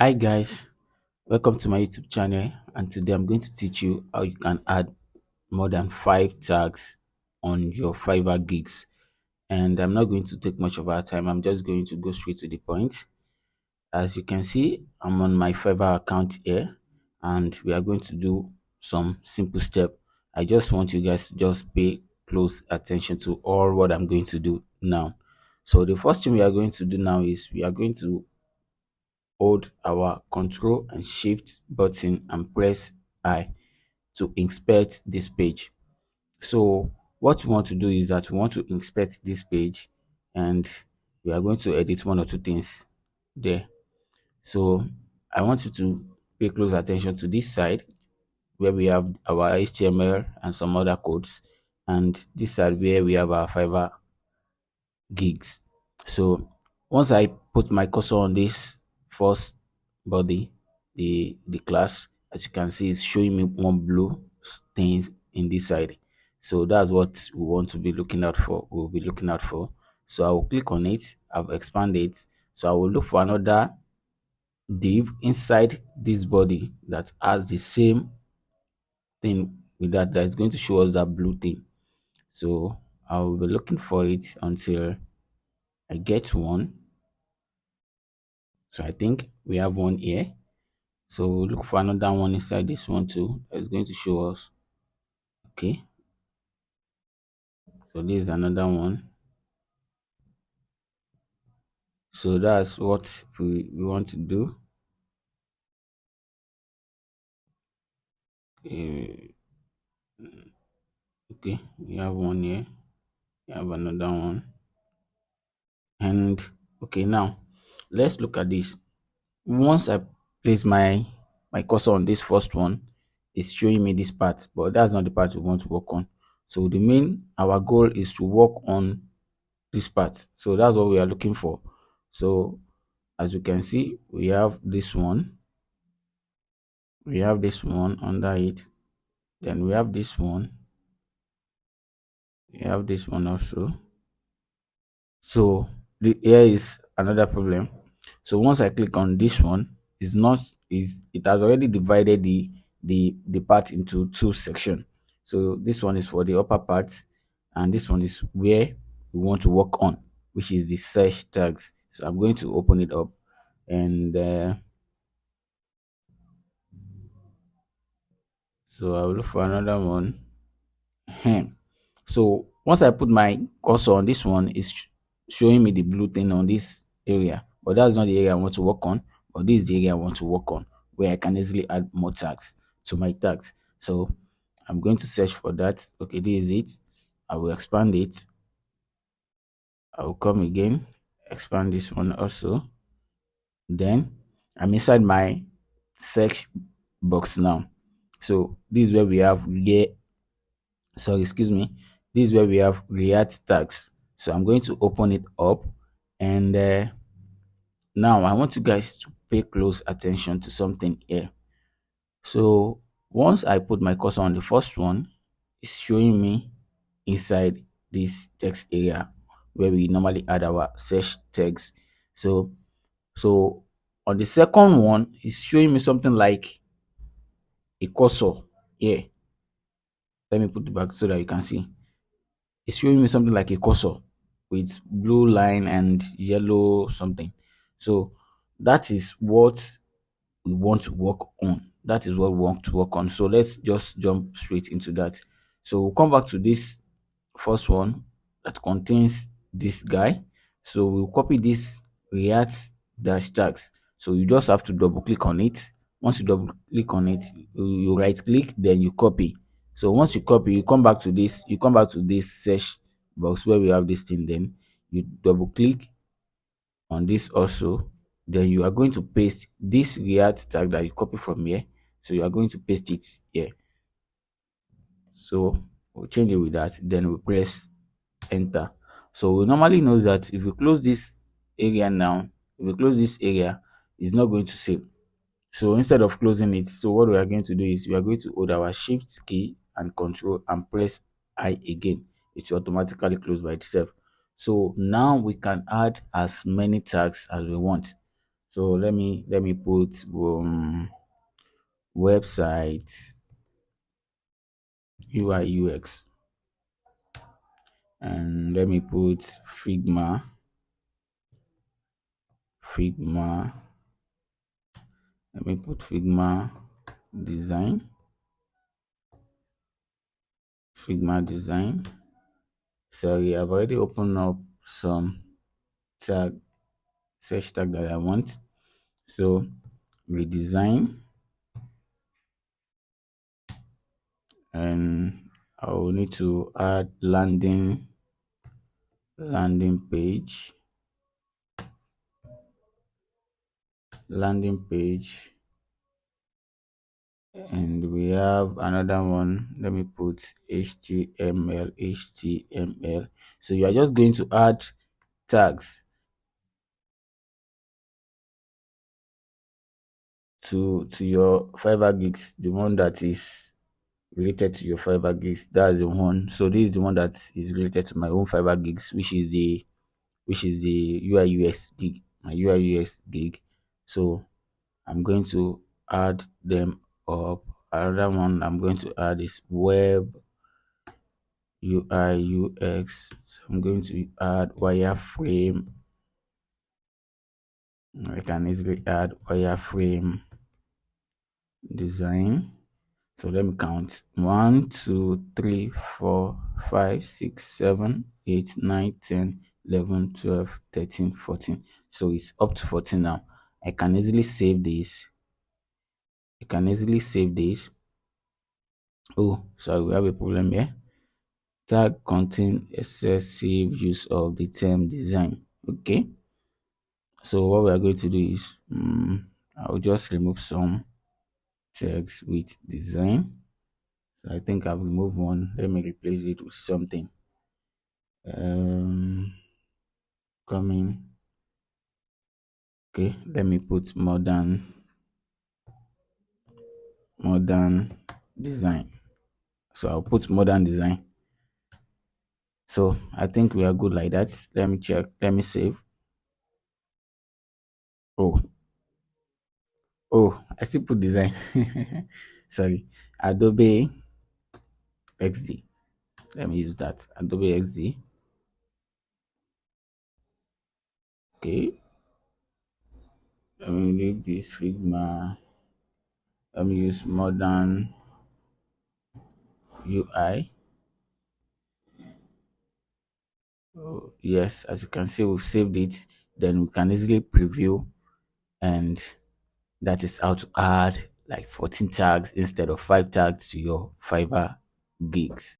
Hi guys, welcome to my YouTube channel, and today I'm going to teach you how you can add more than 5 tags on your Fiverr gigs. And I'm not going to take much of our time. I'm just going to go straight to the point. As you can see, I'm on my Fiverr account here, and we are going to do some simple step. I just want you guys to just pay close attention to all what I'm going to do now. So the first thing we are going to do now is we are going to hold our Control and Shift button and press I to inspect this page. So what we want to do is that we want to inspect this page, and we are going to edit one or two things there. So I want you to pay close attention to this side where we have our HTML and some other codes, and this side where we have our Fiverr gigs. So once I put my cursor on this first body, the class, as you can see, is showing me one blue things in this side. So that's what we want to be looking out for. We'll be looking out for. So I will click on it. I've expanded it. So I will look for another div inside this body that has the same thing with that is going to show us that blue thing. So I will be looking for it until I get one. So I think we have one here. So we'll look for another one inside this one too. That's going to show us. Okay. So this is another one. So that's what we want to do. Okay. Okay. We have one here. We have another one. And okay, now let's look at this. Once I place my cursor on this first one, it's showing me this part, but that's not the part we want to work on. So our goal is to work on this part. So that's what we are looking for. So as you can see, we have this one, under it, then we have this one, we have this one also. So here is another problem. So once I click on this one, it has already divided the part into two sections. So this one is for the upper part, and this one is where we want to work on, which is the search tags. So I'm going to open it up, and so I will look for another one. So once I put my cursor on this one, it's showing me the blue thing on this area, but that's not the area I want to work on. But this is the area I want to work on, where I can easily add more tags to my tags. So I'm going to search for that. Okay, this is it. I will expand it. I will come again, expand this one also. Then I'm inside my search box now. So this is where we have excuse me, this is where we have React tags. So I'm going to open it up, and now I want you guys to pay close attention to something here. So once I put my cursor on the first one, it's showing me inside this text area where we normally add our search tags. So on the second one, it's showing me something like a cursor here. Let me put it back so that you can see. It's showing me something like a cursor with blue line and yellow something. So that is what we want to work on. That is what we want to work on. So let's just jump straight into that. So we'll come back to this first one that contains this guy. So we'll copy this React dash tags. So you just have to double click on it. Once you double click on it, you right click, then you copy. So once you copy, you come back to this search box where we have this thing. Then you double click on this also. Then you are going to paste this React tag that you copy from here. So you are going to paste it here. So we'll change it with that. Then we press enter. So we normally know that if we close this area now, if we close this area, it's not going to save. So instead of closing it, so what we are going to do is we are going to hold our shift key and control and press I again. It will automatically close by itself. So now we can add as many tags as we want. So let me put website UI UX, and let me put Figma. Let me put Figma design. Figma design. Sorry, I've already opened up some tag search tag that I want. So redesign, and I will need to add landing page, and we have another one. Let me put html. So you are just going to add tags to your Fiverr gigs, the one that is related to your Fiverr gigs. That's the one. So this is the one that is related to my own Fiverr gigs, which is the UI UX gig, my UI UX gig. So I'm going to add them up. Another one I'm going to add is web UI UX. So I'm going to add wireframe. I can easily add wireframe design. So let me count: 1, 2, 3, 4, 5, 6, 7, 8, 9, 10, 11, 12, 13, 14. So it's up to 14 now. I can easily save this. Oh, sorry, we have a problem here. Tag contain excessive use of the term design. Okay. So what we are going to do is I'll just remove some tags with design. So I think I've removed one. Let me replace it with something. Um, coming. Okay, let me put modern design. So I'll put modern design. So I think we are good like that. Let me check. Let me save. Oh, I still put design. Sorry, Adobe XD. Let me use that. Adobe XD. Okay. Let me leave this Figma. Let me use modern UI. Oh, yes, as you can see, we've saved it. Then we can easily preview, and that is how to add like 14 tags instead of 5 tags to your Fiverr gigs.